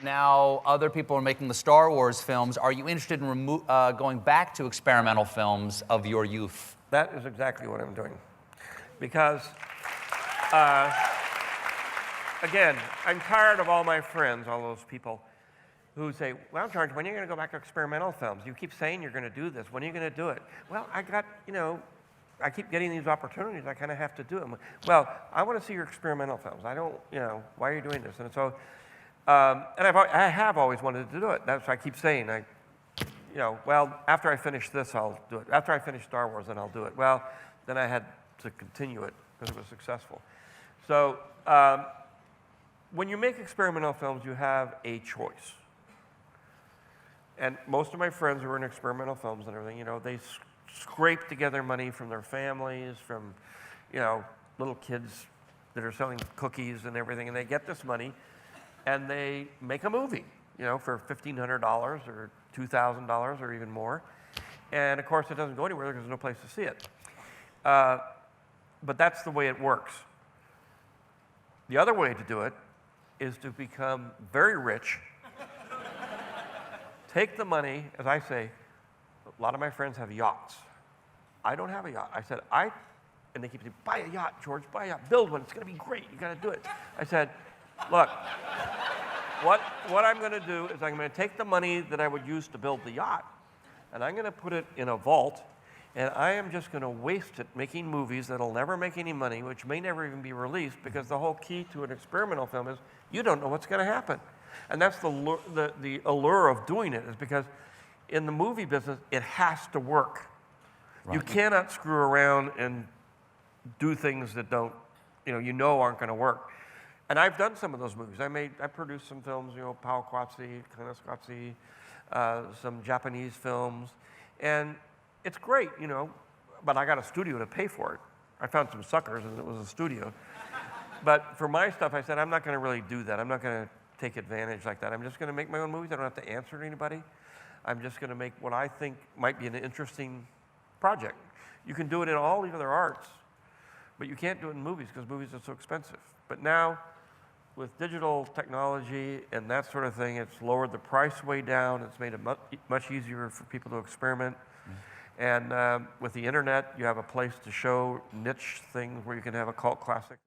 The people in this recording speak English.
Now other people are making the Star Wars films. Are you interested in going back to experimental films of your youth? That is exactly what I'm doing. Because, again, I'm tired of all my friends, all those people who say, well, George, when are you going to go back to experimental films? You keep saying you're going to do this. When are you going to do it? Well, I keep getting these opportunities. I kind of have to do them. Well, I want to see your experimental films. I don't, why are you doing this? And so, I have always wanted to do it. That's why I keep saying, well, after I finish this, I'll do it. After I finish Star Wars, then I'll do it. Well, then I had to continue it because it was successful. So when you make experimental films, you have a choice. And most of my friends who are in experimental films and everything, they scrape together money from their families, from, little kids that are selling cookies and everything, and they get this money, and they make a movie, for $1,500 or $2,000 or even more. And of course, it doesn't go anywhere because there's no place to see it. But that's the way it works. The other way to do it is to become very rich. Take the money, as I say, a lot of my friends have yachts. I don't have a yacht. I said, and they keep saying, buy a yacht, George, buy a yacht, build one, it's gonna be great, you gotta do it. I said, look, what I'm gonna do is I'm gonna take the money that I would use to build the yacht, and I'm gonna put it in a vault, and I am just gonna waste it making movies that'll never make any money, which may never even be released, because the whole key to an experimental film is you don't know what's gonna happen. And that's the allure of doing it, is because in the movie business, it has to work. Right. You cannot screw around and do things that aren't going to work. And I've done some of those movies. I produced some films, Pao Kwatsi, Kana Kwatsi, some Japanese films. And it's great, but I got a studio to pay for it. I found some suckers and it was a studio. But for my stuff, I said, I'm not going to really do that. I'm not going to take advantage like that. I'm just going to make my own movies. I don't have to answer to anybody. I'm just going to make what I think might be an interesting project. You can do it in all the other arts, but you can't do it in movies because movies are so expensive. But now, with digital technology and that sort of thing, it's lowered the price way down. It's made it much easier for people to experiment. Mm-hmm. And with the internet, you have a place to show niche things where you can have a cult classic.